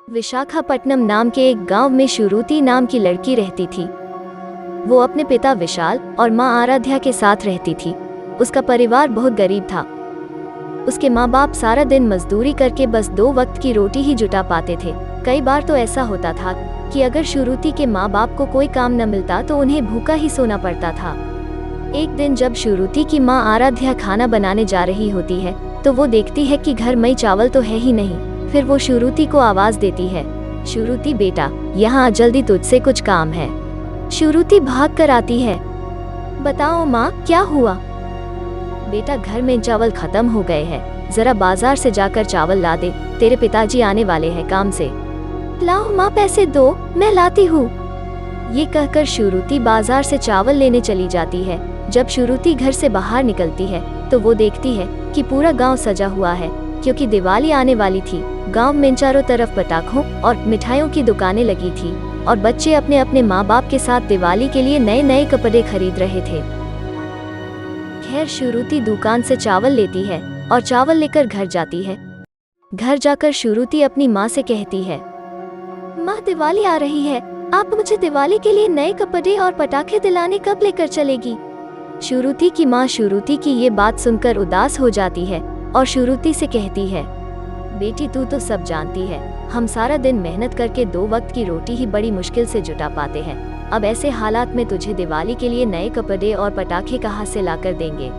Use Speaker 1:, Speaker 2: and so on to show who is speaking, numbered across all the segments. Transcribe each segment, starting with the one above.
Speaker 1: विशाखापट्टनम नाम के एक गांव में शुरुति नाम की लड़की रहती थी। वो अपने पिता विशाल और माँ आराध्या के साथ रहती थी। उसका परिवार बहुत गरीब था। उसके माँ बाप सारा दिन मजदूरी करके बस 2 वक्त की रोटी ही जुटा पाते थे। कई बार तो ऐसा होता था कि अगर शुरुति के माँ बाप को कोई काम न मिलता तो उन्हें भूखा ही सोना पड़ता था। एक दिन जब शुरुति की माँ आराध्या खाना बनाने जा रही होती है तो वो देखती है कि घर में चावल तो है ही नहीं। फिर वो शुरुति को आवाज देती है, शुरुति बेटा, यहाँ आ जल्दी, तुझसे कुछ काम है। शुरुति भाग कर आती है। बताओ माँ, क्या हुआ? बेटा, घर में चावल खत्म हो गए हैं, जरा बाजार से जाकर चावल ला दे, तेरे पिताजी आने वाले हैं काम से। लाओ माँ, पैसे दो, मैं लाती हूँ। ये कहकर शुरुति बाजार से चावल लेने चली जाती है। जब शुरुति घर से बाहर निकलती है तो वो देखती है कि पूरा गांव सजा हुआ है, क्योंकि दिवाली आने वाली थी। गांव में चारों तरफ पटाखों और मिठाइयों की दुकानें लगी थी और बच्चे अपने अपने माँ बाप के साथ दिवाली के लिए नए नए कपड़े खरीद रहे थे। खैर, शुरुति दुकान से चावल लेती है और चावल लेकर घर जाती है। घर जाकर शुरुति अपनी माँ से कहती है, माँ, दिवाली आ रही है, आप मुझे दिवाली के लिए नए कपड़े और पटाखे दिलाने कब लेकर चलेगी? शुरुति की माँ शुरुति की ये बात सुनकर उदास हो जाती है और शुरुति से कहती है, बेटी, तू तो सब जानती है, हम सारा दिन मेहनत करके 2 वक्त की रोटी ही बड़ी मुश्किल से जुटा पाते हैं। अब ऐसे हालात में तुझे दिवाली के लिए नए कपड़े और पटाखे कहाँ से लाकर देंगे?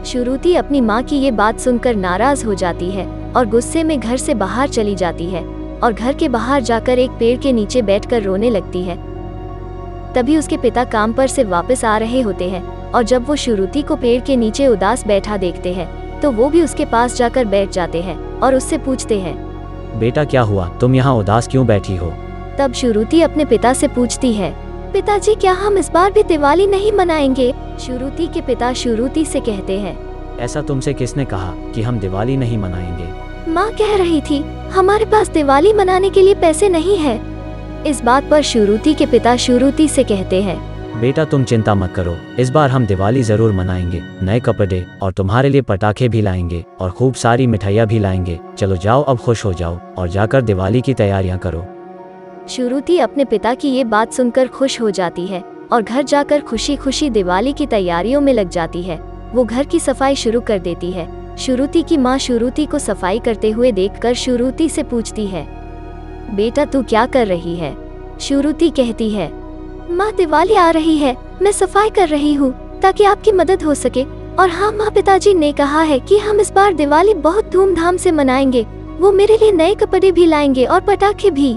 Speaker 1: शुरुति अपनी माँ की ये बात सुनकर नाराज हो जाती है और गुस्से में घर से बाहर चली जाती है और घर के बाहर जाकर एक पेड़ के नीचे बैठकर रोने लगती है। तभी उसके पिता काम पर से वापस आ रहे होते हैं और जब वो शुरुति को पेड़ के नीचे उदास बैठा देखते हैं तो वो भी उसके पास जाकर बैठ जाते हैं और उससे पूछते हैं,
Speaker 2: बेटा, क्या हुआ, तुम यहाँ उदास क्यों बैठी हो?
Speaker 1: तब शुरुति अपने पिता से पूछती है, पिताजी, क्या हम इस बार भी दिवाली नहीं मनाएंगे? शुरुति के पिता शुरुति से कहते हैं,
Speaker 2: ऐसा तुमसे किसने कहा कि हम दिवाली नहीं मनाएंगे?
Speaker 1: माँ कह रही थी, हमारे पास दिवाली मनाने के लिए पैसे नहीं है। इस बात पर शुरुति के पिता शुरुति से कहते हैं,
Speaker 2: बेटा, तुम चिंता मत करो, इस बार हम दिवाली जरूर मनाएंगे, नए कपड़े और तुम्हारे लिए पटाखे भी लाएंगे और खूब सारी मिठाइयाँ भी लाएंगे। चलो जाओ, अब खुश हो जाओ और जाकर दिवाली की तैयारियां करो।
Speaker 1: शुरुति अपने पिता की ये बात सुनकर खुश हो जाती है और घर जाकर खुशी खुशी दिवाली की तैयारियों में लग जाती है। वो घर की सफाई शुरू कर देती है। शुरुति की माँ शुरुति को सफाई करते हुए देखकर शुरुति से पूछती है, बेटा, तू क्या कर रही है? शुरुति कहती है, माँ, दिवाली आ रही है, मैं सफाई कर रही हूँ ताकि आपकी मदद हो सके। और हाँ माँ, पिताजी ने कहा है कि हम इस बार दिवाली बहुत धूमधाम से मनाएंगे। वो मेरे लिए नए कपड़े भी लाएंगे और पटाखे भी।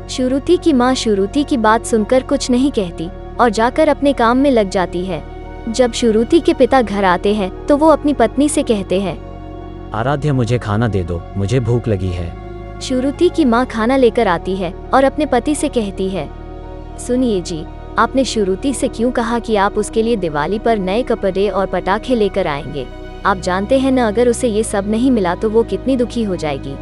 Speaker 1: शुरुति की माँ शुरुति की बात सुनकर कुछ नहीं कहती और जाकर अपने काम में लग जाती है। जब शुरुति के पिता घर आते हैं तो वो अपनी पत्नी से कहते हैं,
Speaker 2: आराध्या, मुझे खाना दे दो, मुझे भूख लगी है।
Speaker 1: शुरुति की माँ खाना लेकर आती है और अपने पति से कहती है, सुनिए जी, आपने शुरुति से क्यों कहा कि आप उसके लिए दिवाली पर नए कपड़े और पटाखे लेकर आएंगे? आप जानते हैं न, अगर उसे ये सब नहीं मिला तो वो कितनी दुखी हो जाएगी।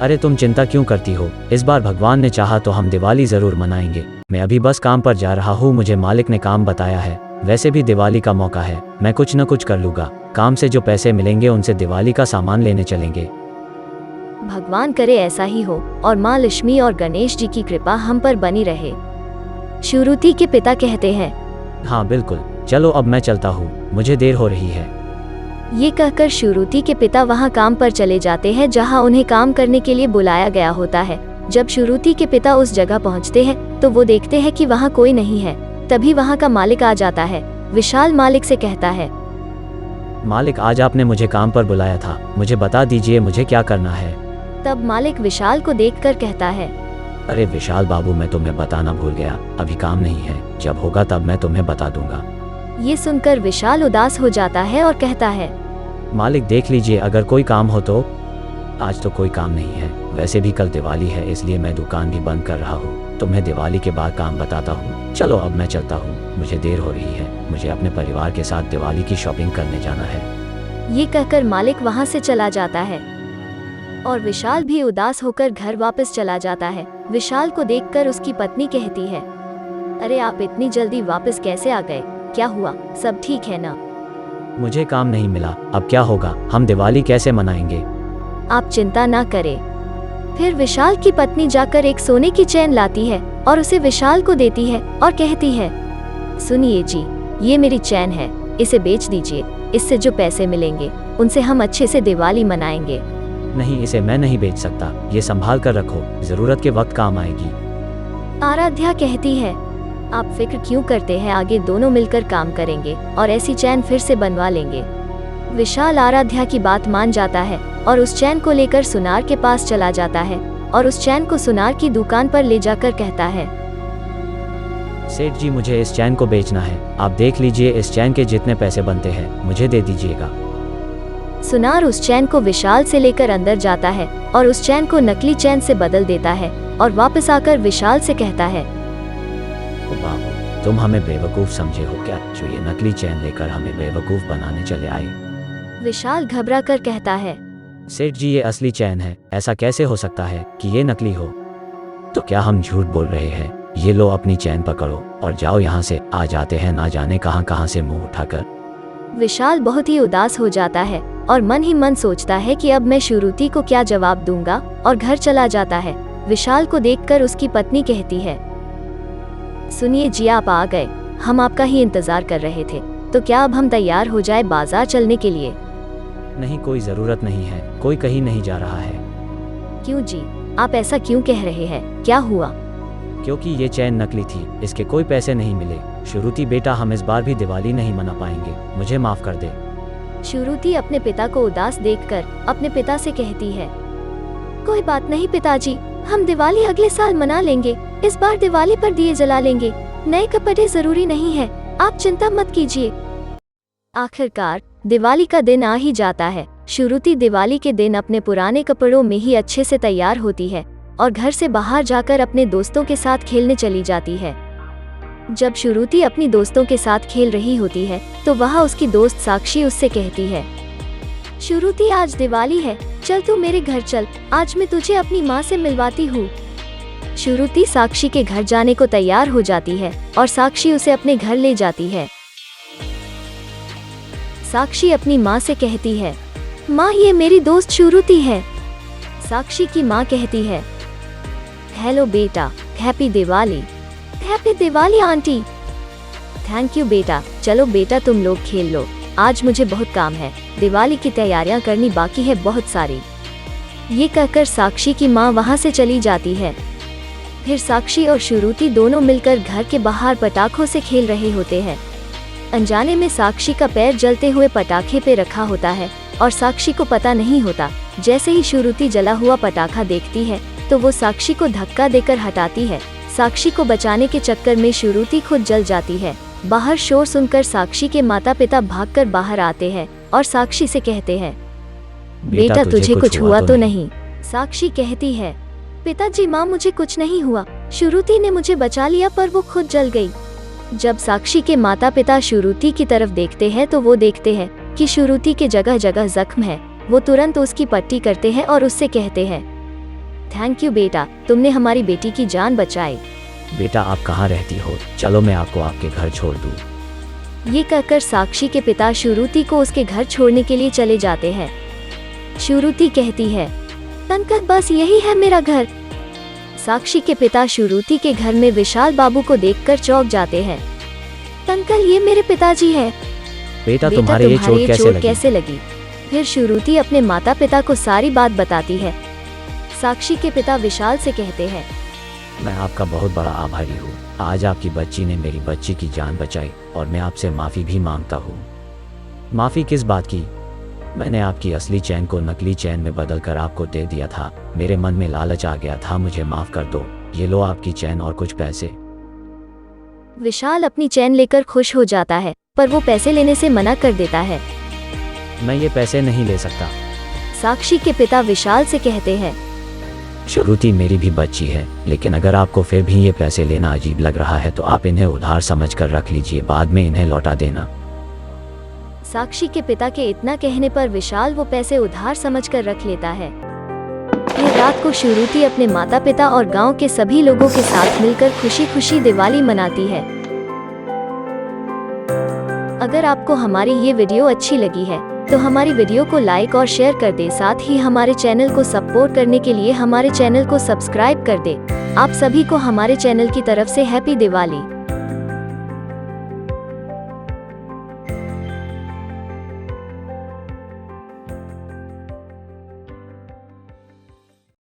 Speaker 2: अरे तुम चिंता क्यों करती हो, इस बार भगवान ने चाहा तो हम दिवाली जरूर मनाएंगे। मैं अभी बस काम पर जा रहा हूँ, मुझे मालिक ने काम बताया है। वैसे भी दिवाली का मौका है, मैं कुछ न कुछ कर लूँगा। काम से जो पैसे मिलेंगे उनसे दिवाली का सामान लेने चलेंगे।
Speaker 1: भगवान करे ऐसा ही हो और माँ लक्ष्मी और गणेश जी की कृपा हम पर बनी रहे। शुरुति के पिता कहते हैं,
Speaker 2: हाँ बिल्कुल, चलो अब मैं चलता हूँ, मुझे देर हो रही है।
Speaker 1: ये कहकर शुरुति के पिता वहाँ काम पर चले जाते हैं जहाँ उन्हें काम करने के लिए बुलाया गया होता है। जब शुरुति के पिता उस जगह पहुँचते हैं तो वो देखते हैं कि वहाँ कोई नहीं है। तभी वहाँ का मालिक आ जाता है। विशाल मालिक से कहता है,
Speaker 2: मालिक, आज आपने मुझे काम पर बुलाया था, मुझे बता दीजिए मुझे क्या करना है।
Speaker 1: तब मालिक विशाल को देखकर कहता है,
Speaker 2: अरे विशाल बाबू, मैं तुम्हें बताना भूल गया, अभी काम नहीं है, जब होगा तब मैं तुम्हें बता दूंगा।
Speaker 1: ये सुनकर विशाल उदास हो जाता है और कहता है,
Speaker 2: मालिक देख लीजिए, अगर कोई काम हो तो। आज तो कोई काम नहीं है, वैसे भी कल दिवाली है, इसलिए मैं दुकान भी बंद कर रहा हूँ। तुम्हें दिवाली के बाद काम बताता हूँ। चलो अब मैं चलता हूँ, मुझे देर हो रही है, मुझे अपने परिवार के साथ दिवाली की शॉपिंग करने जाना है।
Speaker 1: ये कहकर मालिक वहाँ से चला जाता है और विशाल भी उदास होकर घर वापस चला जाता है। विशाल को देखकर उसकी पत्नी कहती है, अरे आप इतनी जल्दी वापस कैसे आ गए? क्या हुआ, सब ठीक है ना?
Speaker 2: मुझे काम नहीं मिला, अब क्या होगा, हम दिवाली कैसे मनाएंगे?
Speaker 1: आप चिंता ना करें, फिर विशाल की पत्नी जाकर एक सोने की चैन लाती है और उसे विशाल को देती है और कहती है, सुनिए जी, ये मेरी चैन है, इसे बेच दीजिए। इससे जो पैसे मिलेंगे उनसे हम अच्छे से दिवाली मनाएंगे।
Speaker 2: नहीं, इसे मैं नहीं बेच सकता, ये संभाल कर रखो, जरूरत के वक्त काम आएगी।
Speaker 1: आराध्या कहती है, आप फिक्र क्यों करते हैं, आगे दोनों मिलकर काम करेंगे और ऐसी चैन फिर से बनवा लेंगे। विशाल आराध्या की बात मान जाता है और उस चैन को लेकर सुनार के पास चला जाता है और उस चैन को सुनार की दुकान पर ले जाकर कहता है,
Speaker 2: सेठ जी, मुझे इस चैन को बेचना है, आप देख लीजिए, इस चैन के जितने पैसे बनते हैं मुझे दे दीजिएगा।
Speaker 1: सुनार उस चैन को विशाल से लेकर अंदर जाता है और उस चैन को नकली चैन से बदल देता है और वापस आकर विशाल से कहता है,
Speaker 2: ओ बाबू, तुम हमें बेवकूफ समझे हो क्या, जो ये नकली चैन लेकर हमें बेवकूफ बनाने चले आए।
Speaker 1: विशाल घबरा कर कहता है,
Speaker 2: सेठ जी, ये असली चैन है, ऐसा कैसे हो सकता है कि ये नकली हो। तो क्या हम झूठ बोल रहे हैं। ये लो अपनी चैन पकड़ो और जाओ यहाँ से, आ जाते हैं ना जाने कहाँ कहाँ से मुंह उठाकर।
Speaker 1: विशाल बहुत ही उदास हो जाता है और मन ही मन सोचता है कि अब मैं श्रुति को क्या जवाब दूंगा, और घर चला जाता है। विशाल को देखकर उसकी पत्नी कहती है, सुनिए जी, आप आ गए, हम आपका ही इंतजार कर रहे थे, तो क्या अब हम तैयार हो जाए बाजार चलने के लिए।
Speaker 2: नहीं, कोई जरूरत नहीं है, कोई कहीं नहीं जा रहा है।
Speaker 1: क्यों जी, आप ऐसा क्यों कह रहे हैं, क्या हुआ।
Speaker 2: क्योंकि ये चैन नकली थी, इसके कोई पैसे नहीं मिले। श्रुति बेटा, हम इस बार भी दिवाली नहीं मना पाएंगे, मुझे माफ कर दे।
Speaker 1: श्रुति अपने पिता को उदास देखकर अपने पिता से कहती है, कोई बात नहीं पिताजी, हम दिवाली अगले साल मना लेंगे, इस बार दिवाली पर दिए जला लेंगे, नए कपड़े जरूरी नहीं है, आप चिंता मत कीजिए। आखिरकार दिवाली का दिन आ ही जाता है। श्रुति दिवाली के दिन अपने पुराने कपड़ों में ही अच्छे से तैयार होती है और घर से बाहर जाकर अपने दोस्तों के साथ खेलने चली जाती है। जब श्रुति अपनी दोस्तों के साथ खेल रही होती है तो वहाँ उसकी दोस्त साक्षी उससे कहती है, श्रुति, आज दिवाली है, चल तू मेरे घर चल, आज मैं तुझे अपनी माँ से मिलवाती हूँ। श्रुति साक्षी के घर जाने को तैयार हो जाती है और साक्षी उसे अपने घर ले जाती है। साक्षी अपनी माँ से कहती है, माँ, ये मेरी दोस्त श्रुति है। साक्षी की माँ कहती है, हेलो बेटा, happy Diwali. Happy Diwali aunty. Thank you बेटा, चलो बेटा तुम लोग खेल लो, आज मुझे बहुत काम है, दिवाली की तैयारियां करनी बाकी है बहुत सारी। ये कहकर साक्षी की माँ वहाँ से चली जाती है। फिर साक्षी और श्रुति दोनों मिलकर घर के बाहर पटाखों से खेल रहे होते हैं। अनजाने में साक्षी का पैर जलते हुए पटाखे पे रखा होता है और साक्षी को पता नहीं होता। जैसे ही श्रुति जला हुआ पटाखा देखती है तो वो साक्षी को धक्का देकर हटाती है। साक्षी को बचाने के चक्कर में श्रुति खुद जल जाती है। बाहर शोर सुनकर साक्षी के माता पिता भागकर बाहर आते हैं और साक्षी से कहते हैं, बेटा तुझे कुछ हुआ तो नहीं। साक्षी कहती है, पिताजी, माँ, मुझे कुछ नहीं हुआ, श्रुति ने मुझे बचा लिया पर वो खुद जल गई। जब साक्षी के माता पिता श्रुति की तरफ देखते हैं तो वो देखते हैं कि श्रुति के जगह जगह जख्म है। वो तुरंत उसकी पट्टी करते हैं और उससे कहते हैं, थैंक यू बेटा, तुमने हमारी बेटी की जान बचाई।
Speaker 2: बेटा, आप कहाँ रहती हो, चलो मैं आपको आपके घर छोड़ दूँ।
Speaker 1: ये कहकर साक्षी के पिता श्रुति को उसके घर छोड़ने के लिए चले जाते हैं। श्रुति कहती है, अंकल, बस यही है मेरा घर। साक्षी के पिता श्रुति के घर में विशाल बाबू को देखकर चौंक जाते हैं। अंकल, ये मेरे पिताजी हैं।
Speaker 2: बेटा तुम्हारे ये चोट
Speaker 1: कैसे लगी? फिर श्रुति अपने माता पिता को सारी बात बताती है। साक्षी के पिता विशाल से कहते हैं,
Speaker 2: मैं आपका बहुत बड़ा आभारी हूँ, आज आपकी बच्ची ने मेरी बच्ची की जान बचाई और मैं आपसे माफ़ी भी मांगता हूँ। माफ़ी किस बात की? मैंने आपकी असली चैन को नकली चैन में बदल कर आपको दे दिया था, मेरे मन में लालच आ गया था, मुझे माफ़ कर दो, ये लो आपकी चैन और कुछ पैसे।
Speaker 1: विशाल अपनी चैन लेकर खुश हो जाता है पर वो पैसे लेने से मना कर देता है।
Speaker 2: मैं ये पैसे नहीं ले सकता।
Speaker 1: साक्षी के पिता विशाल से कहते हैं,
Speaker 2: श्रुति मेरी भी बच्ची है, लेकिन अगर आपको फिर भी ये पैसे लेना अजीब लग रहा है तो आप इन्हें उधार समझकर रख लीजिए, बाद में इन्हें लौटा देना।
Speaker 1: साक्षी के पिता के इतना कहने पर विशाल वो पैसे उधार समझकर रख लेता है। फिर रात को श्रुति अपने माता पिता और गांव के सभी लोगों के साथ मिलकर खुशी खुशी दिवाली मनाती है। अगर आपको हमारी ये वीडियो अच्छी लगी है तो हमारी वीडियो को लाइक और शेयर कर दे, साथ ही हमारे चैनल को सपोर्ट करने के लिए हमारे चैनल को सब्सक्राइब कर दे। आप सभी को हमारे चैनल की तरफ से हैप्पी दिवाली।